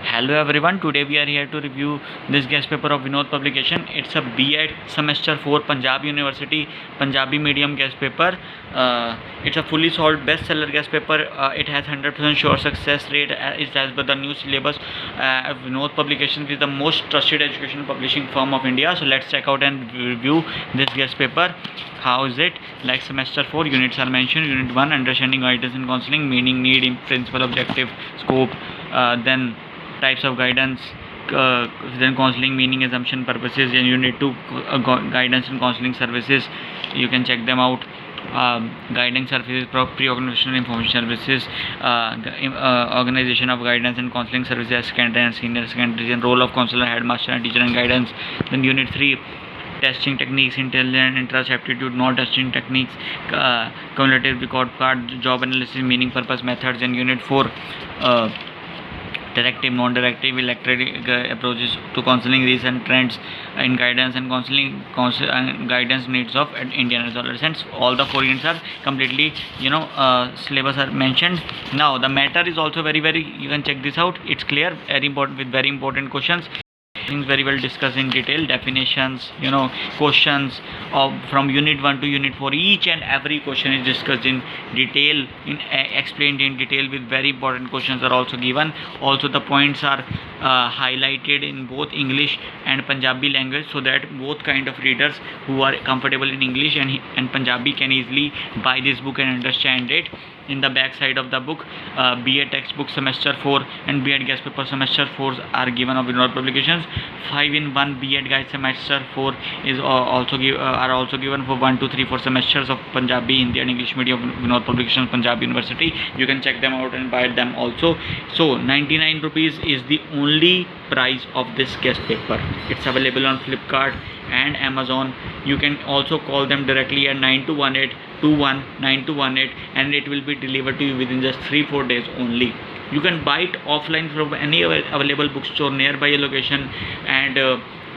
Hello everyone, today we are here to review this guest paper of Vinod publication. It's a B.Ed semester 4 Punjab University Punjabi medium guest paper. It's a fully solved bestseller guest paper. It has 100% sure success rate. It as per the new syllabus. Vinod publications is the most trusted educational publishing firm of India. So let's check out and review this guest paper. How is it? Like semester 4 units are mentioned. Unit 1 understanding guidance and counseling, meaning, need, principle, objective, scope. Then types of guidance, then counseling, meaning, assumption, purposes, and unit 2 guidance and counseling services. You can check them out. Guidance services, pre-organizational information services, organization of guidance and counseling services as secondary and senior secondary, and role of counselor, headmaster, and teacher and guidance. Then unit 3 testing techniques, intelligent, interest, aptitude, non testing techniques, cumulative record card, job analysis, meaning, purpose, methods. And unit 4 directive, non-directive, electric approaches to counseling, recent trends in guidance and counseling, guidance needs of Indian adolescents. All the 4 units are completely, syllabus are mentioned. Now the matter is also very, you can check this out. It's clear, very important, with very important questions. Things very well discussed in detail, definitions, questions of from unit 1 to unit 4. Each and every question is discussed in detail, explained in detail, with very important questions are also given. Also the points are highlighted in both English and Punjabi language, so that both kind of readers who are comfortable in English and Punjabi can easily buy this book and understand it. In the back side of the book, B.Ed textbook semester 4 and B.Ed guest paper semester 4 are given of Vinod publications. 5-in-1 B.Ed guide semester 4 is also given for 1, 2, 3, 4 semesters of Punjabi, Hindi and English medium of Vinod publications, Punjab University. You can check them out and buy them also. So 99 rupees is the only price of this guest paper. It's available on Flipkart and Amazon. You can also call them directly at 9218-219218, and it will be delivered to you within just 3-4 days only. You can buy it offline from any available bookstore nearby your location, and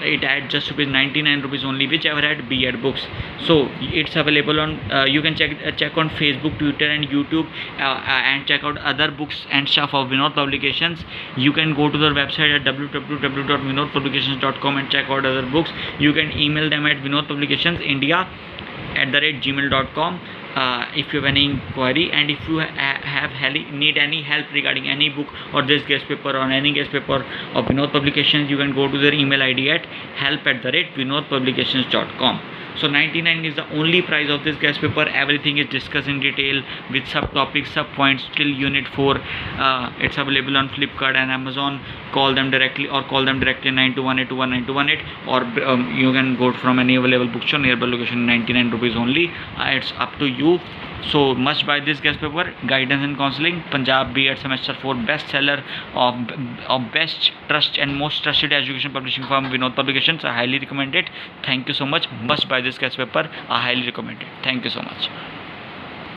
it at just 99 rupees only, whichever had B.Ed books. So it's available on you can check on Facebook, Twitter and YouTube, and check out other books and stuff of Vinod publications. You can go to their website at www.vinodpublications.com and check out other books. You can email them at vinodpublicationsindia@gmail.com if you have any inquiry, and if you need any help regarding any book or this guest paper or any guest paper of Vinod publications, you can go to their email ID at help@vinodpublications.com. So 99 is the only price of this guest paper. Everything is discussed in detail with subtopics, subpoints till unit 4. It's available on Flipkart and Amazon. Call them directly 9218-219218, or you can go from any available bookstore nearby location. 99 rupees only. It's up to you. So must buy this guest paper, guidance and counseling, Punjab B.Ed semester 4 bestseller of best trust and most trusted education publishing firm Vinod publications. I highly recommend it. Thank you so much. Must buy this guest paper. I highly recommend it. Thank you so much.